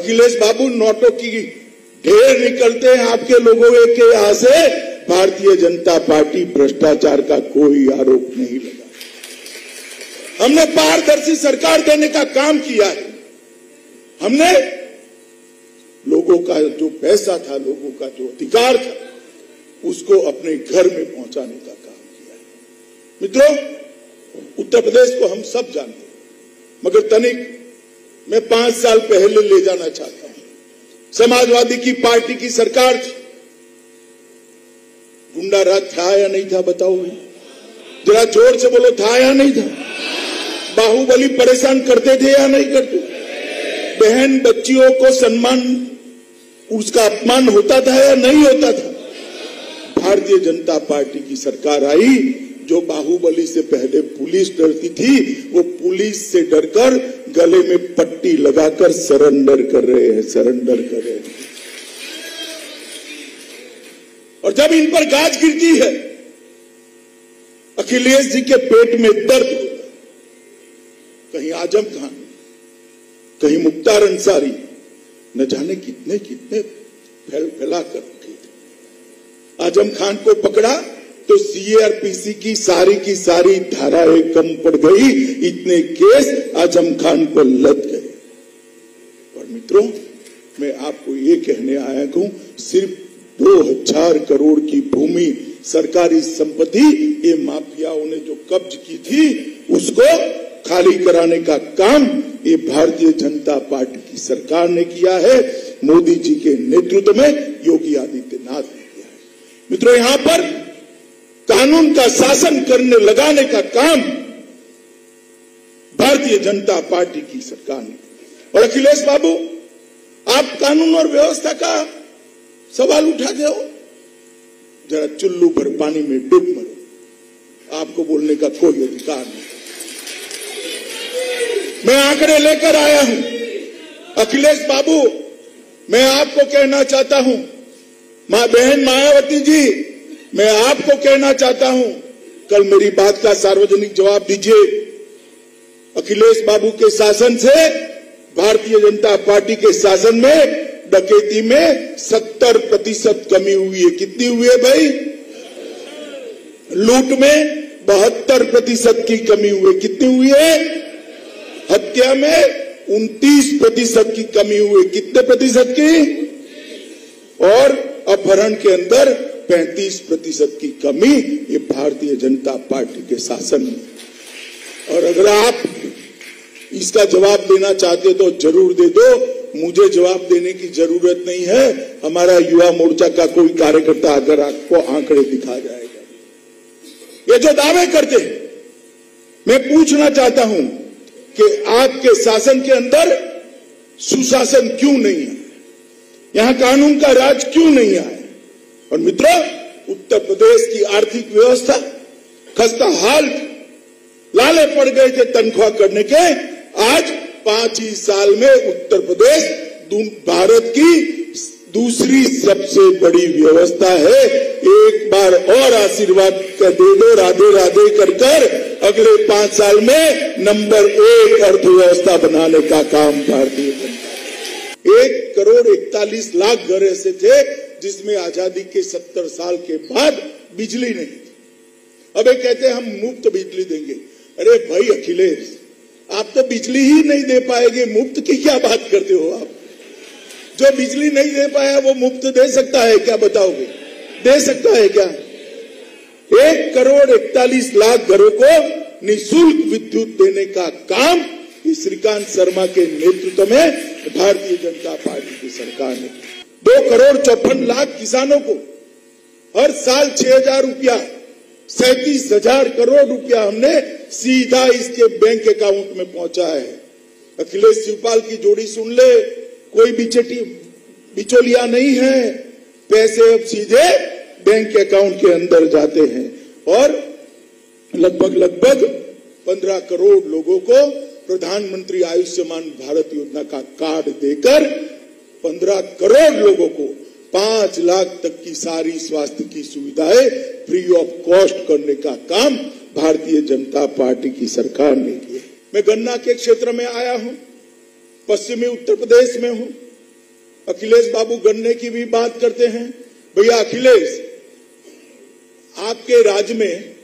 अखिलेश बाबू, नोटों की ढेर निकलते हैं आपके लोगों के यहां से। भारतीय जनता पार्टी भ्रष्टाचार का कोई आरोप नहीं लगा। हमने पारदर्शी सरकार देने का काम किया है। हमने लोगों का जो पैसा था, लोगों का जो अधिकार था, उसको अपने घर में पहुंचाने का काम किया है। मित्रों, उत्तर प्रदेश को हम सब जानते हैं, मगर तनिक मैं 5 साल पहले ले जाना चाहता हूं। समाजवादी की पार्टी की सरकार थी। गुंडा राज था या नहीं था, बताओ भाई, जरा जोर से बोलो, था या नहीं था? बाहुबली परेशान करते थे या नहीं करते? बहन बच्चियों को सम्मान, उसका अपमान होता था या नहीं होता था? भारतीय जनता पार्टी की सरकार आई, जो बाहुबली से पहले पुलिस डरती थी, वो पुलिस से डरकर गले में पट्टी लगाकर सरेंडर कर रहे हैं, सरेंडर कर रहे हैं। और जब इन पर गाज गिरती है, अखिलेश जी के पेट में दर्द होता। कहीं आजम खान, कहीं मुख्तार अंसारी, न जाने कितने कितने फैला कर रखे थे। आजम खान को पकड़ा तो सीआरपीसी की सारी धाराएं कम पड़ गई, इतने केस आजम खान को लग गए। और मित्रों, मैं आपको ये कहने आया हूं, सिर्फ 2000 करोड़ की भूमि, सरकारी संपत्ति, ये माफियाओं ने जो कब्ज की थी, उसको खाली कराने का काम ये भारतीय जनता पार्टी की सरकार ने किया है। मोदी जी के नेतृत्व में योगी आदित्यनाथ ने किया है। मित्रों, यहां पर कानून का शासन करने लगाने का काम भारतीय जनता पार्टी की सरकार ने। और अखिलेश बाबू, आप कानून और व्यवस्था का सवाल उठाते हो, जरा चुल्लू भर पानी में डूब मरो, आपको बोलने का कोई अधिकार नहीं। मैं आंकड़े लेकर आया हूं। अखिलेश बाबू, मैं आपको कहना चाहता हूं, मां बहन मायावती जी, मैं आपको कहना चाहता हूं, कल मेरी बात का सार्वजनिक जवाब दीजिए। अखिलेश बाबू के शासन से भारतीय जनता पार्टी के शासन में डकैती में 70% कमी हुई है। कितनी हुई है भाई? लूट में 72% की कमी हुई है। कितनी हुई है? हत्या में 29% की कमी हुई। कितने प्रतिशत की? और अपहरण के अंदर 35% की कमी, ये भारतीय जनता पार्टी के शासन में। और अगर आप इसका जवाब देना चाहते तो जरूर दे दो, मुझे जवाब देने की जरूरत नहीं है। हमारा युवा मोर्चा का कोई कार्यकर्ता अगर आपको आंकड़े दिखा जाएगा। ये जो दावे करते हैं, मैं पूछना चाहता हूं कि आपके शासन के अंदर सुशासन क्यों नहीं है? यहां कानून का राज क्यों नहीं आया? और मित्रों, उत्तर प्रदेश की आर्थिक व्यवस्था खस्ता हाल, लाले पड़ गए थे तनख्वाह करने के। आज 5 ही साल में उत्तर प्रदेश भारत की दूसरी सबसे बड़ी व्यवस्था है। एक बार और आशीर्वाद कर दे दो, राधे राधे कर अगले 5 साल में नंबर 1 अर्थव्यवस्था बनाने का काम भारतीय जनता। 1,41,00,000 घर ऐसे थे जिसमें आजादी के 70 साल के बाद बिजली नहीं थी। अब ये कहते हैं हम मुफ्त बिजली देंगे। अरे भाई अखिलेश, आप तो बिजली ही नहीं दे पाएंगे, मुफ्त की क्या बात करते हो आप? जो बिजली नहीं दे पाया वो मुफ्त दे सकता है क्या? बताओगे, दे सकता है क्या? 1,41,00,000 घरों को निःशुल्क विद्युत देने का काम श्रीकांत शर्मा के नेतृत्व में भारतीय जनता पार्टी की सरकार ने। 2,54,00,000 किसानों को हर साल 6,000 रुपया, 37,000 करोड़ रुपया हमने सीधा इसके बैंक अकाउंट में पहुंचा है। अखिलेश शिवपाल की जोड़ी सुन ले, कोई बिचौलिया नहीं है, पैसे अब सीधे बैंक अकाउंट के अंदर जाते हैं। और लगभग 15 करोड़ लोगों को प्रधानमंत्री आयुष्मान भारत योजना का कार्ड देकर 15 करोड़ लोगों को 5 लाख तक की सारी स्वास्थ्य की सुविधाएं फ्री ऑफ कॉस्ट करने का काम भारतीय जनता पार्टी की सरकार ने किया। मैं गन्ना के क्षेत्र में आया हूं, पश्चिमी उत्तर प्रदेश में हूं। अखिलेश बाबू गन्ने की भी बात करते हैं। भैया अखिलेश, आपके राज्य में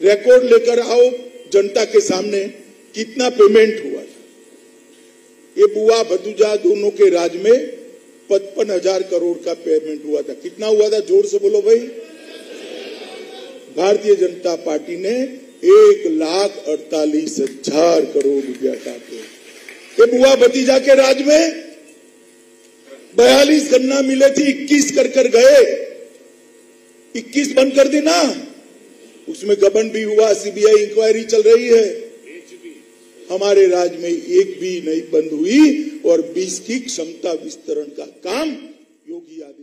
रिकॉर्ड लेकर आओ जनता के सामने, कितना पेमेंट हुआ था। ये बुआ भतीजा दोनों के राज्य में 55,000 करोड़ का पेमेंट हुआ था। कितना हुआ था, जोर से बोलो भाई। भारतीय जनता पार्टी ने 1,48,000 करोड़ रुपया काटे। ये बुआ भतीजा के राज्य में 42 गन्ना मिले थी, 21 कर गए, 21 बंद कर दी ना, उसमें गबन भी हुआ, सीबीआई इंक्वायरी चल रही है। हमारे राज्य में एक भी नहीं बंद हुई और 20 की क्षमता विस्तरण का काम योगी आदित्यनाथ